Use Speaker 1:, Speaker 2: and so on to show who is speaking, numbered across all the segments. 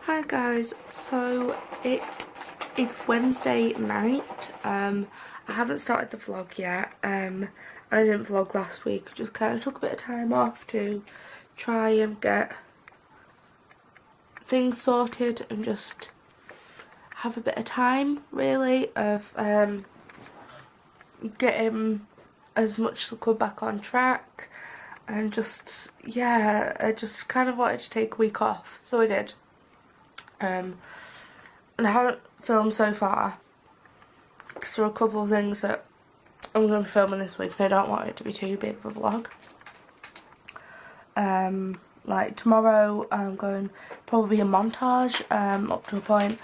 Speaker 1: Hi guys, so it's Wednesday night. I haven't started the vlog yet. I didn't vlog last week. I just kind of took a bit of time off to try and get things sorted and just have a bit of time really of getting as much as I could back on track, and just, yeah, I just kind of wanted to take a week off, so I did. And I haven't filmed so far because there are a couple of things that I'm going to be filming this week and I don't want it to be too big of a vlog. Like tomorrow I'm going probably a montage up to a point.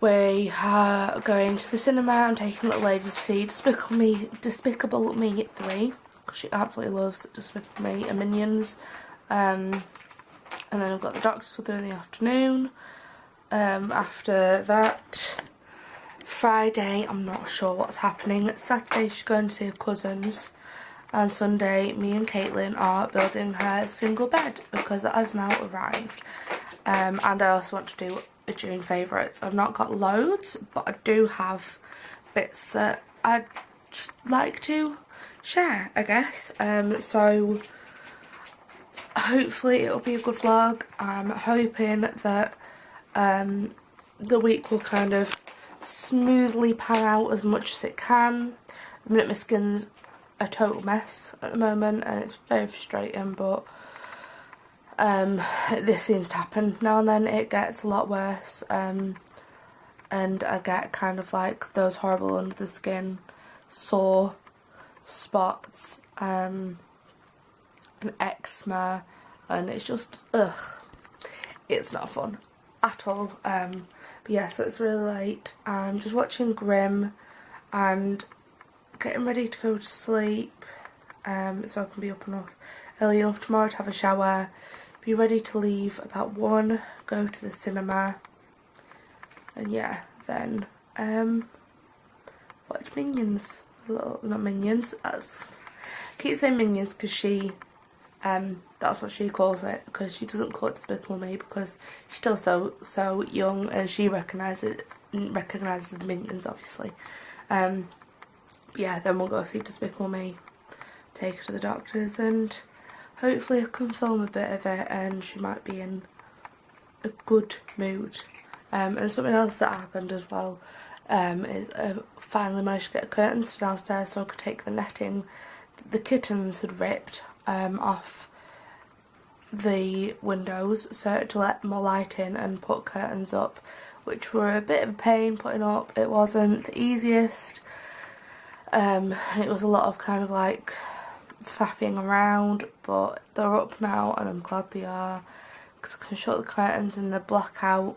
Speaker 1: We are going to the cinema. I'm taking little lady to see Despicable Me 3 because she absolutely loves Despicable Me and Minions. And then I've got the doctors with her in the afternoon. After that, Friday, I'm not sure what's happening. Saturday, she's going to see her cousins. And Sunday, me and Caitlin are building her single bed because it has now arrived. And I also want to do a June favourites. I've not got loads, but I do have bits that I'd just like to share, I guess. So hopefully it'll be a good vlog. I'm hoping that the week will kind of smoothly pan out as much as it can. At the minute my skin's a total mess at the moment and it's very frustrating, but this seems to happen now and then. It gets a lot worse, and I get kind of like those horrible under the skin sore spots, and eczema, and it's just, ugh, it's not fun at all. But yeah, so it's really late. I'm just watching Grimm and getting ready to go to sleep, so I can be up early enough tomorrow to have a shower, be ready to leave about 1, go to the cinema, and yeah, then watch Minions. Not Minions, I keep saying Minions because she that's what she calls it, because she doesn't call it Despicable Me because she's still so young and she recognises the Minions, obviously. But yeah, then we'll go see Despicable Me, take her to the doctors, and hopefully I can film a bit of it and she might be in a good mood. And something else that happened as well is I finally managed to get curtains for downstairs so I could take the netting the kittens had ripped off the windows, so to let more light in and put curtains up, which were a bit of a pain putting up. It wasn't the easiest. It was a lot of kind of like faffing around, but they're up now and I'm glad they are because I can shut the curtains and they're blackout,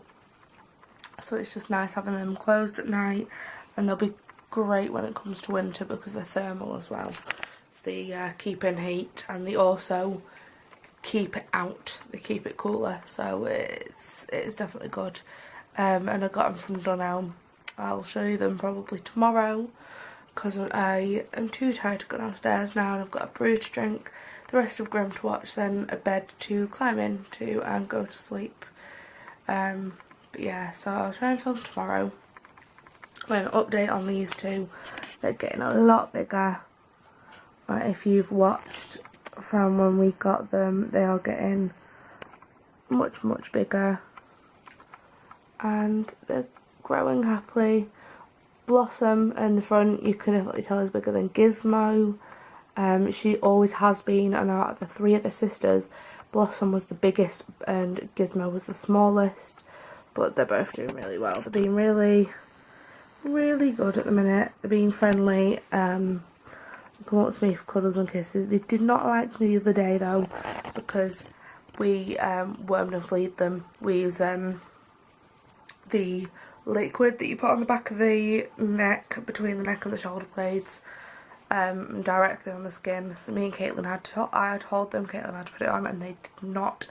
Speaker 1: so it's just nice having them closed at night, and they'll be great when it comes to winter because they're thermal as well. They keep in heat and they also keep it out, they keep it cooler, so it's definitely good. And I got them from Dunelm. I'll show you them probably tomorrow because I am too tired to go downstairs now, and I've got a brew to drink, the rest of Grimm to watch, then a bed to climb into and go to sleep. But yeah, so I'll try and film tomorrow. An update on these two, they're getting a lot bigger. If you've watched from when we got them, they are getting much bigger and they're growing happily. Blossom in the front, you can definitely tell, is bigger than Gizmo. She always has been, and out of the 3 of the sisters, Blossom was the biggest and Gizmo was the smallest, but they're both doing really well. They're being really good at the minute. They're being friendly. Come up to me for cuddles and kisses. They did not like me the other day though, because we wormed and fleed them. We use the liquid that you put on the back of the neck, between the neck and the shoulder blades, directly on the skin. So me and Caitlin I had to hold them, Caitlin had to put it on, and they did not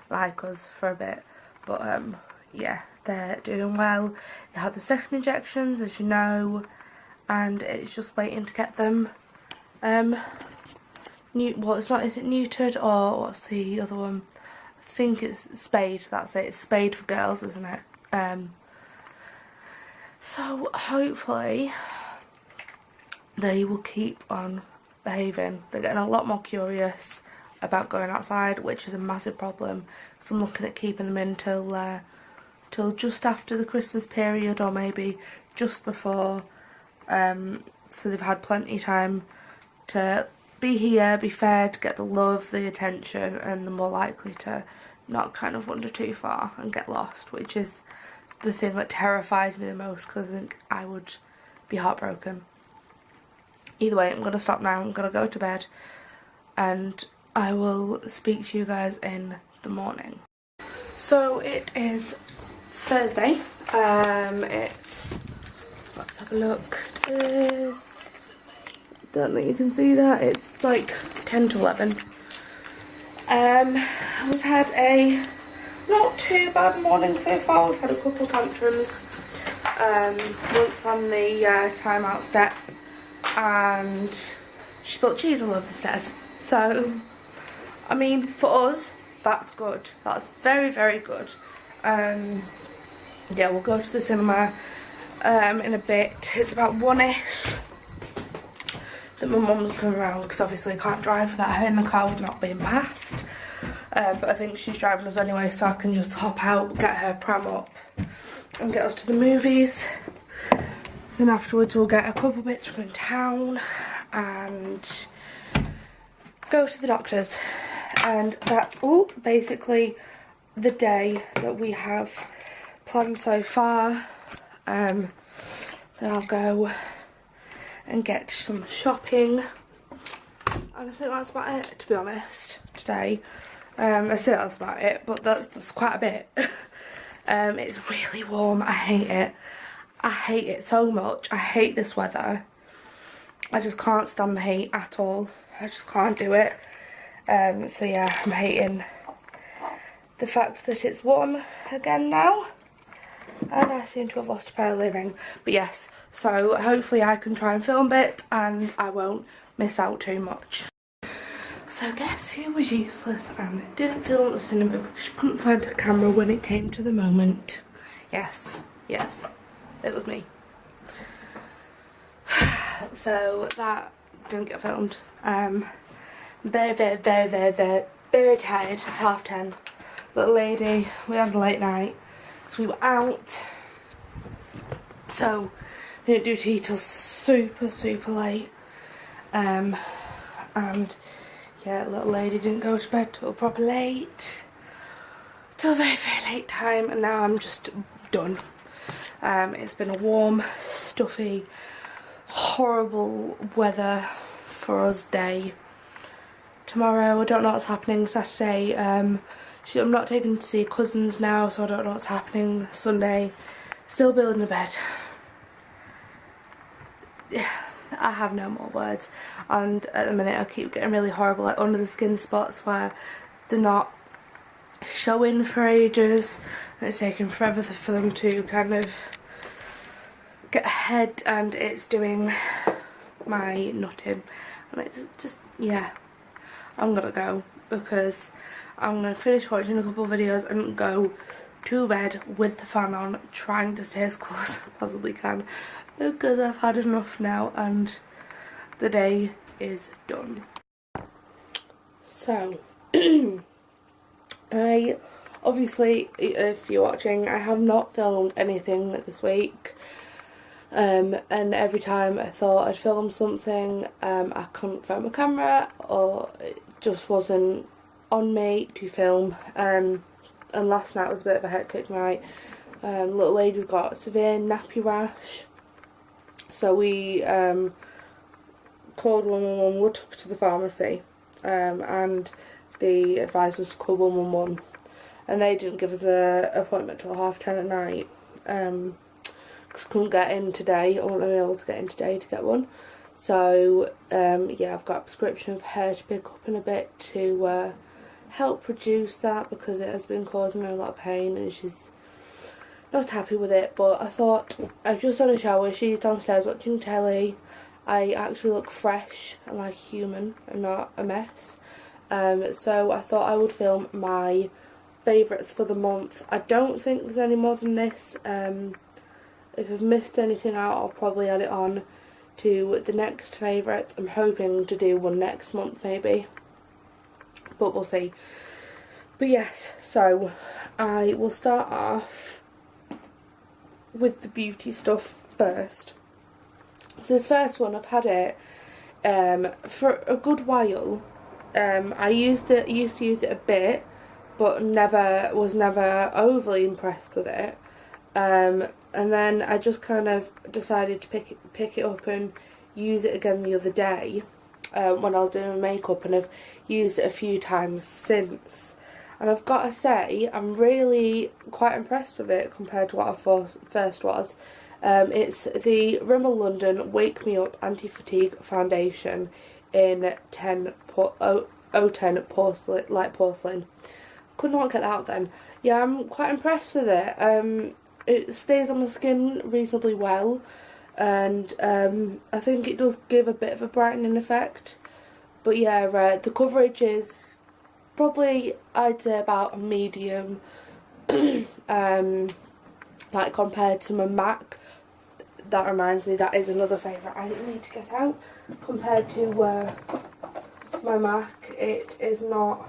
Speaker 1: like us for a bit. But yeah, they're doing well. They had the second injections, as you know, and it's just waiting to get them is it neutered, or what's the other one? think it's Spade, that's it. It's Spade for girls, isn't it? So hopefully they will keep on behaving. They're getting a lot more curious about going outside, which is a massive problem. So I'm looking at keeping them in till just after the Christmas period, or maybe just before, so they've had plenty of time to be here, be fed, get the love, the attention, and they're more likely to not kind of wander too far and get lost, which is the thing that terrifies me the most, because I think I would be heartbroken. Either way, I'm going to stop now. I'm going to go to bed, and I will speak to you guys in the morning. So it is Thursday. It's, let's have a look. It is, don't think you can see that. It's like 10 to 11. We've had a not too bad morning so far. We've had a couple tantrums. Once on the timeout step, and she spilled cheese all over the stairs. So, I mean, for us, that's good. That's very, very good. Yeah, we'll go to the cinema in a bit. It's about 1ish that my mum's coming around, because obviously I can't drive without her in the car with not being passed. But I think she's driving us anyway, so I can just hop out, get her pram up, and get us to the movies. Then afterwards we'll get a couple bits from in town and go to the doctor's. And that's all basically the day that we have planned so far. Then I'll go and get some shopping, and I think that's about it, to be honest, today. I say that's about it, but that's quite a bit. It's really warm. I hate it. I hate it so much. I hate this weather. I just can't stand the heat at all. I just can't do it. So yeah, I'm hating the fact that it's warm again now, and I seem to have lost a pair of earrings. But yes, so hopefully I can try and film it and I won't miss out too much. So guess who was useless and didn't film at the cinema because she couldn't find her camera when it came to the moment? Yes, yes, it was me. So that didn't get filmed. Very, very, very, very, very, very tired. It's 10:30. Little lady, we had a late night, so we were out. So we didn't do tea till super, super late. And yeah, little lady didn't go to bed till proper late. Till a very, very late time, and now I'm just done. It's been a warm, stuffy, horrible weather for us day. Tomorrow, I don't know what's happening. Saturday, I'm not taking to see cousins now, so I don't know what's happening. Sunday, still building a bed. Yeah, I have no more words. And at the minute, I keep getting really horrible, like under the skin spots where they're not showing for ages, and it's taking forever for them to kind of get ahead, and it's doing my nutting, and it's just, yeah. I'm gonna go because I'm gonna finish watching a couple of videos and go to bed with the fan on, trying to stay as cool as I possibly can, because I've had enough now and the day is done. So I obviously, if you're watching, I have not filmed anything this week. And every time I thought I'd film something, I couldn't find my camera, or it just wasn't on me to film. And last night was a bit of a hectic night. Little lady's got severe nappy rash, so we called 111. We took her to the pharmacy, and the advice was to call 111, and they didn't give us an appointment till 10:30 at night. Because I couldn't get in today. I wasn't able to get in today to get one. So yeah, I've got a prescription for her to pick up in a bit to help reduce that, because it has been causing her a lot of pain and she's not happy with it. But I thought, I've just had a shower, she's downstairs watching telly, I actually look fresh and like human and not a mess. So I thought I would film my favourites for the month. I don't think there's any more than this. If I've missed anything out, I'll probably add it on to the next favourites. I'm hoping to do one next month maybe, but we'll see. But yes, so I will start off with the beauty stuff first. So this first one, I've had it for a good while. I used to use it a bit, but was never overly impressed with it. And then I just kind of decided to pick it up and use it again the other day when I was doing my makeup, and I've used it a few times since. And I've got to say, I'm really quite impressed with it compared to what I first was. It's the Rimmel London Wake Me Up Anti-Fatigue Foundation in 010 porcelain, light porcelain. Could not get that out then. Yeah, I'm quite impressed with it. It stays on the skin reasonably well, and I think it does give a bit of a brightening effect. But yeah, the coverage is probably, I'd say, about a medium, like compared to my MAC. That reminds me, that is another favourite I need to get out. Compared to my MAC, it is not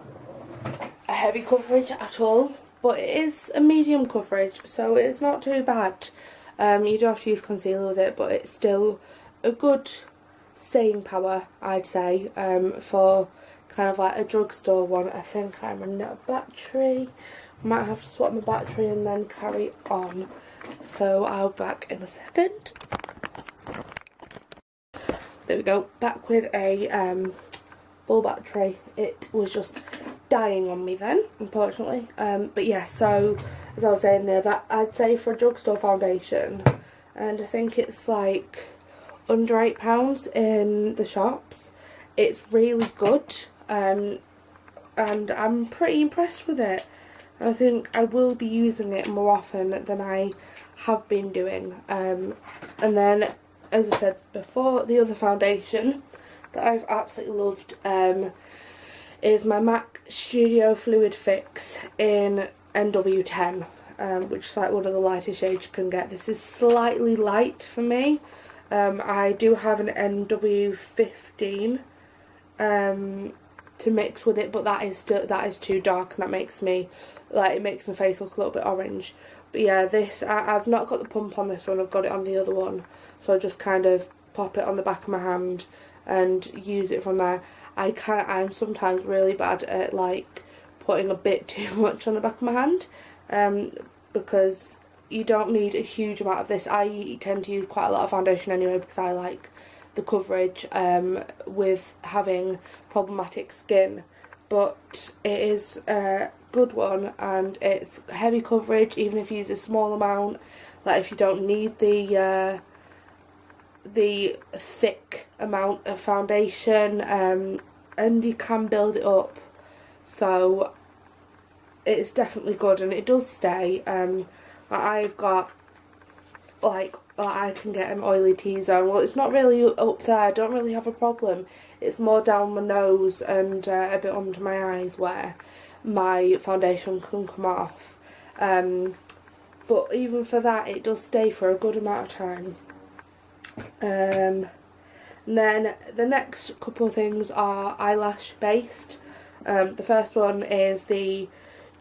Speaker 1: a heavy coverage at all, but it is a medium coverage, so it's not too bad. You do have to use concealer with it, but it's still a good staying power, I'd say, for kind of like a drugstore one. I think I'm running out of battery. Might have to swap my battery and then carry on. So I'll be back in a second. There we go, back with a full battery. It was just dying on me then, unfortunately. But yeah, so as I was saying there, that I'd say for a drugstore foundation, and I think it's like under £8 in the shops. It's really good, and I'm pretty impressed with it. And I think I will be using it more often than I have been doing. And then, as I said before, the other foundation that I've absolutely loved is my MAC Studio Fluid Fix in NW10, which is like one of the lightest shades you can get. This is slightly light for me. I do have an NW15 to mix with it, but that is too dark, and that makes me, like, it makes my face look a little bit orange. But yeah, this, I've not got the pump on this one, I've got it on the other one, so I just kind of pop it on the back of my hand and use it from there. I'm sometimes really bad at like putting a bit too much on the back of my hand, because you don't need a huge amount of this. I tend to use quite a lot of foundation anyway because I like the coverage with having problematic skin, but it is a good one, and it's heavy coverage even if you use a small amount. Like if you don't need the thick amount of foundation, and you can build it up, so it's definitely good, and it does stay. I've got like I can get an oily T-zone. Well, it's not really up there, I don't really have a problem. It's more down my nose and a bit under my eyes where my foundation can come off. But even for that, it does stay for a good amount of time. And then the next couple of things are eyelash based. The first one is the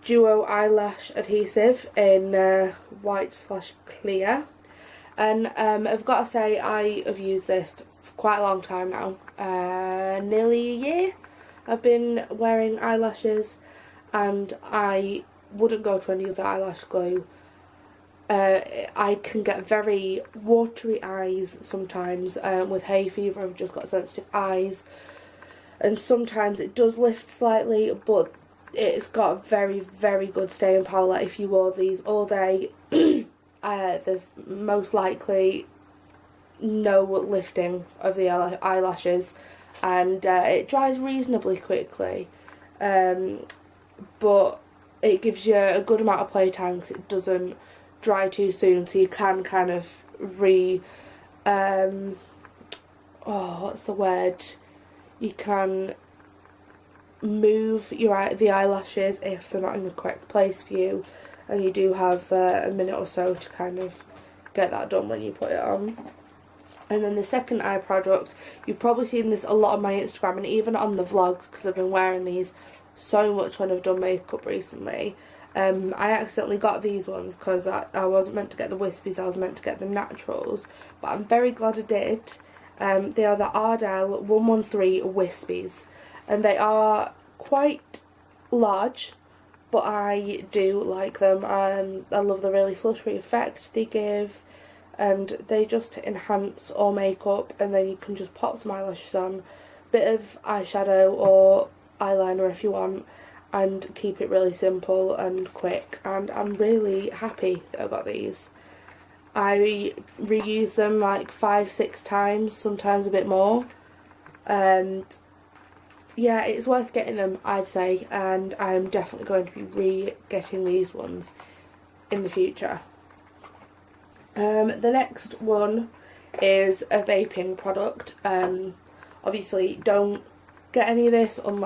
Speaker 1: Duo Eyelash Adhesive in white/clear, and I've got to say I have used this for quite a long time now, nearly a year. I've been wearing eyelashes, and I wouldn't go to any other eyelash glue. I can get very watery eyes sometimes. With hay fever, I've just got sensitive eyes, and sometimes it does lift slightly, but it's got very, very good staying power. Like if you wore these all day, there's most likely no lifting of the eyelashes, and it dries reasonably quickly, but it gives you a good amount of playtime because it doesn't dry too soon, so you can kind of what's the word? You can move the eyelashes if they're not in the correct place for you, and you do have a minute or so to kind of get that done when you put it on. And then the second eye product, you've probably seen this a lot on my Instagram and even on the vlogs, because I've been wearing these so much when I've done makeup recently. I accidentally got these ones because I wasn't meant to get the wispies, I was meant to get the naturals, but I'm very glad I did. They are the Ardell 113 wispies, and they are quite large, but I do like them. I love the really fluttery effect they give, and they just enhance all makeup, and then you can just pop some eyelashes on, bit of eyeshadow or eyeliner if you want, and keep it really simple and quick. And I'm really happy that I got these. I reuse them like 5-6 times, sometimes a bit more, and yeah, it's worth getting them, I'd say, and I'm definitely going to be re-getting these ones in the future. The next one is a vaping product. Obviously don't get any of this, don't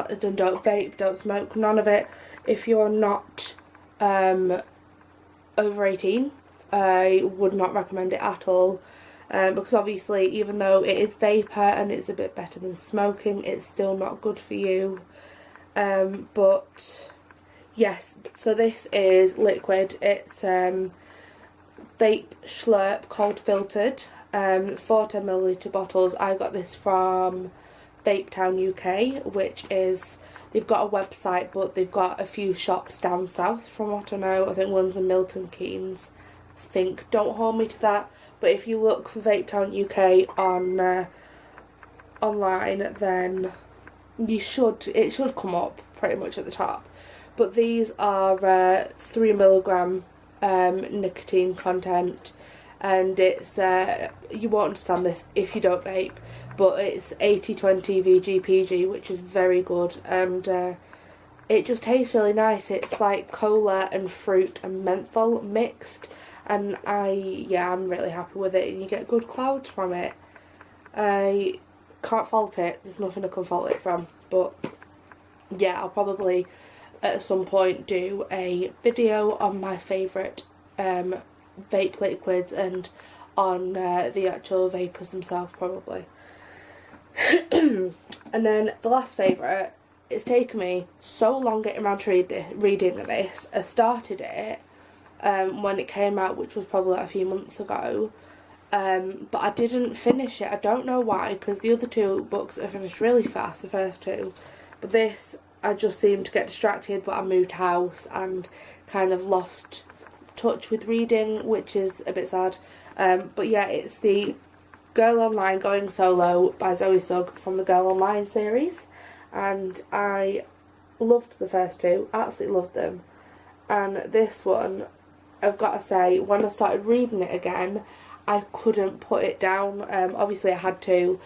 Speaker 1: vape, don't smoke, none of it if you're not over 18. I would not recommend it at all, because obviously even though it is vapour and it's a bit better than smoking, it's still not good for you. But yes, so this is liquid. It's vape Slurp cold filtered, 4 10ml bottles. I got this from Vape Town UK, which is, they've got a website but they've got a few shops down south from what I know. I think one's in Milton Keynes. Don't hold me to that, but if you look for Vape Town UK on online, then it should come up pretty much at the top. But these are 3mg nicotine content, and it's you won't understand this if you don't vape, but it's 80/20 VGPG, which is very good, and it just tastes really nice. It's like cola and fruit and menthol mixed, and I'm really happy with it, and you get good clouds from it. I can't fault it, there's nothing I can fault it from. But yeah, I'll probably at some point do a video on my favourite vape liquids and on the actual vapors themselves probably. And then the last favourite, it's taken me so long getting around to reading this. I started it when it came out, which was probably like a few months ago, but I didn't finish it. I don't know why, because the other two books I finished really fast, the first two, but this I just seemed to get distracted, but I moved house and kind of lost touch with reading, which is a bit sad. But yeah, it's the Girl Online Going Solo by Zoe Sugg from the Girl Online series, and I loved the first two, absolutely loved them, and this one, I've got to say, when I started reading it again, I couldn't put it down. Obviously I had to,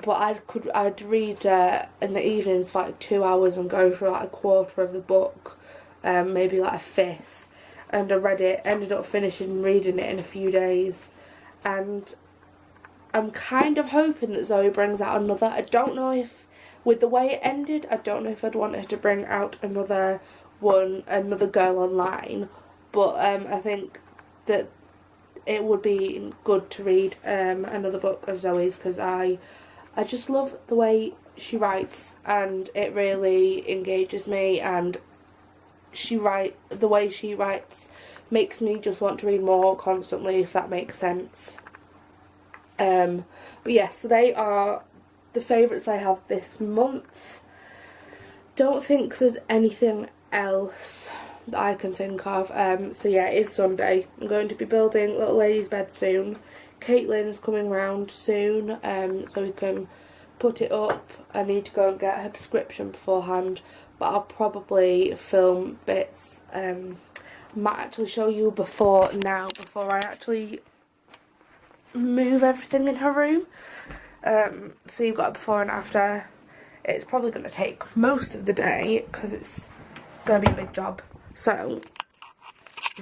Speaker 1: but I'd read in the evenings for like 2 hours and go through like a quarter of the book, maybe like a fifth, and I ended up finishing reading it in a few days, and I'm kind of hoping that Zoe brings out another. I don't know if, with the way it ended, I don't know if I'd want her to bring out another Girl Online, but I think that it would be good to read another book of Zoe's, because I just love the way she writes, and it really engages me, and the way she writes makes me just want to read more constantly, if that makes sense. But yes, so they are the favourites I have this month. Don't think there's anything else that I can think of. So yeah, it's Sunday. I'm going to be building little lady's bed soon. Caitlin's coming round soon, so we can put it up. I need to go and get her prescription beforehand, but I'll probably film bits. Might actually show you before I actually move everything in her room. So you've got a before and after. It's probably going to take most of the day because it's going to be a big job. So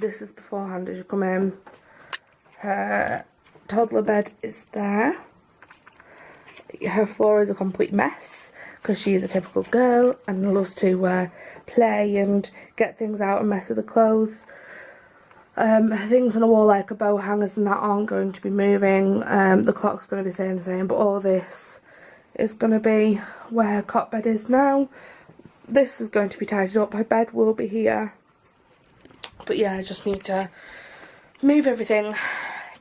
Speaker 1: this is beforehand as you come in. Her toddler bed is there. Her floor is a complete mess because she is a typical girl and loves to play and get things out and mess with the clothes. Things on the wall like a bow hangers and that aren't going to be moving. The clock's going to be staying the same, but all this is going to be where her cot bed is now. This is going to be tidied up. Her bed will be here. But yeah, I just need to move everything,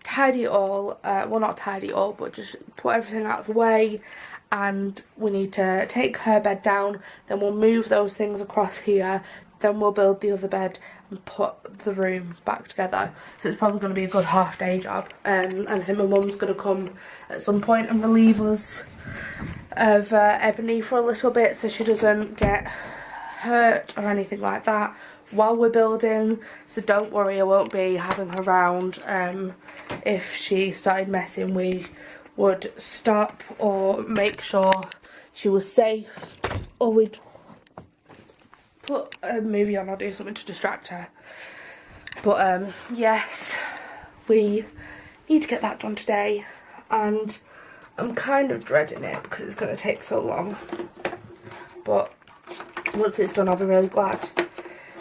Speaker 1: tidy it all. Well, not tidy it all, but just put everything out of the way. And we need to take her bed down. Then we'll move those things across here. Then we'll build the other bed and put the room back together. So it's probably going to be a good half-day job. And I think my mum's going to come at some point and relieve us of Ebony for a little bit, so she doesn't get hurt or anything like that while we're building. So don't worry, I won't be having her around. If she started messing, we would stop or make sure she was safe, or we'd put a movie on or do something to distract her. But yes, we need to get that done today, and I'm kind of dreading it because it's going to take so long. But once it's done, I'll be really glad.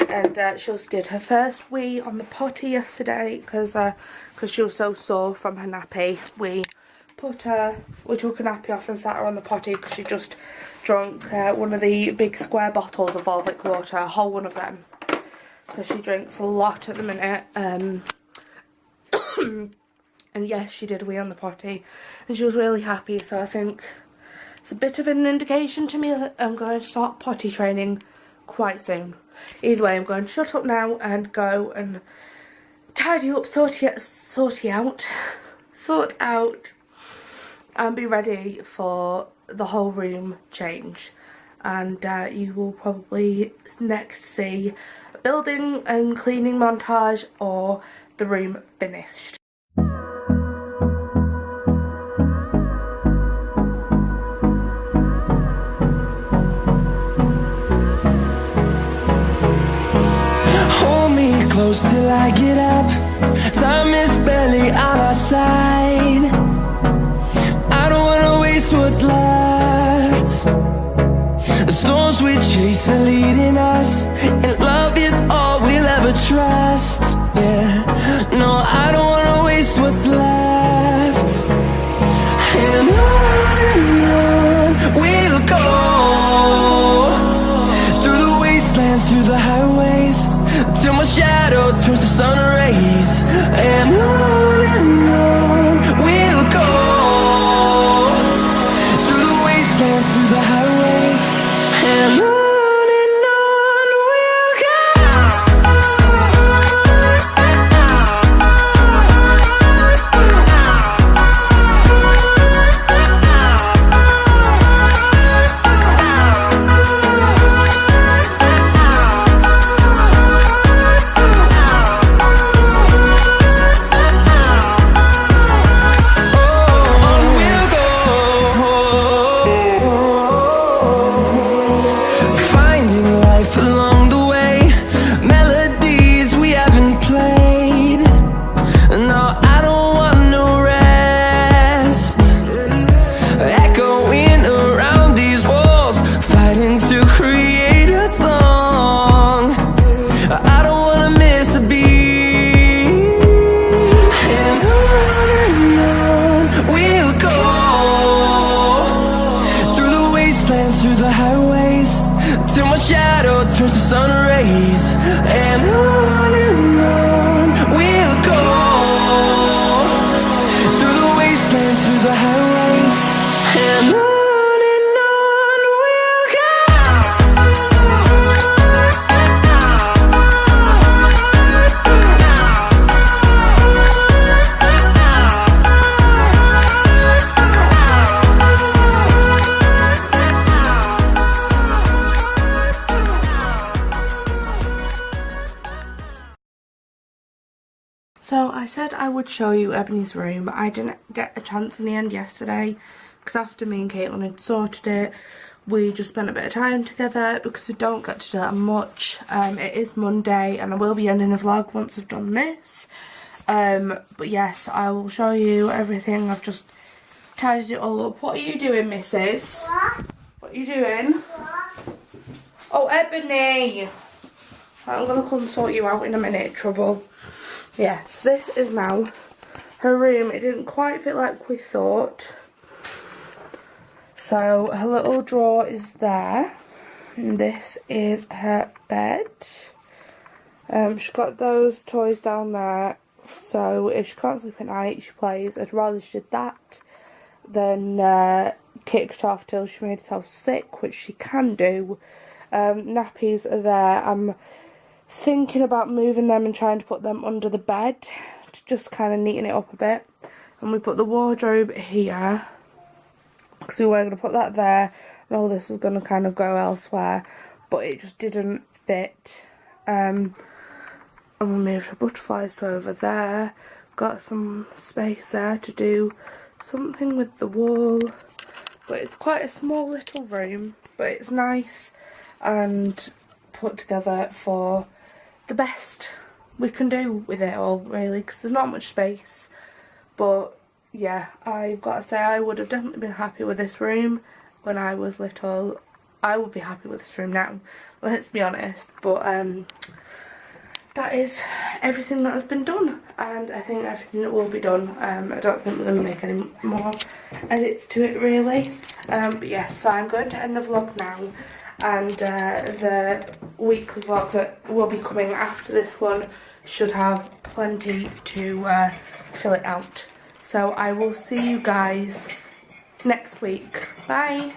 Speaker 1: And she also did her first wee on the potty yesterday because she was so sore from her nappy. We took her nappy off and sat her on the potty because she just drunk one of the big square bottles of Volvic water, a whole one of them, because she drinks a lot at the minute. And yes, she did wee on the potty and she was really happy, so I think it's a bit of an indication to me that I'm going to start potty training quite soon. Either way, I'm going to shut up now and go and tidy up, sort out and be ready for the whole room change. And you will probably next see a building and cleaning montage or the room finished.
Speaker 2: Close till I get up. Time is barely on our side. I don't wanna waste what's left. The storms we chase are leading us, and love is all we'll ever trust. Yeah, no, I don't wanna waste what's left. And on we'll go, through the wastelands, through the highways, till my shadow turns to sun rays. And on we'll go, through the wastelands, through the highways, and on we'll go. Through the highways, till my shadow turns to sun rays. And on we'll go, through the wastelands, through the highways, and on we'll go.
Speaker 1: So I said I would show you Ebony's room. I didn't get a chance in the end yesterday because after me and Caitlin had sorted it, we just spent a bit of time together because we don't get to do that much. It is Monday and I will be ending the vlog once I've done this. But yes, I will show you everything. I've just tidied it all up. What are you doing, Mrs?
Speaker 3: What?
Speaker 1: What are What you doing? Oh, Ebony! I'm gonna come sort you out in a minute, Trouble. Yes, this is now her room. It didn't quite fit like we thought. So her little drawer is there. And this is her bed. She's got those toys down there. So if she can't sleep at night, she plays. I'd rather she did that than kicked off till she made herself sick, which she can do. Nappies are there. I'm thinking about moving them and trying to put them under the bed to just kind of neaten it up a bit. And we put the wardrobe here because we were going to put that there and all this was going to kind of go elsewhere, but it just didn't fit. And we moved the butterflies to over there. Got some space there to do something with the wall, but it's quite a small little room, but it's nice and put together for the best we can do with it all, really, because there's not much space. But yeah, I've got to say I would have definitely been happy with this room when I was little. I would be happy with this room now, let's be honest. But that is everything that has been done, and I think everything that will be done. I don't think we're going to make any more edits to it, really. But yes, so I'm going to end the vlog now, and the weekly vlog that will be coming after this one should have plenty to fill it out. So I will see you guys next week. Bye!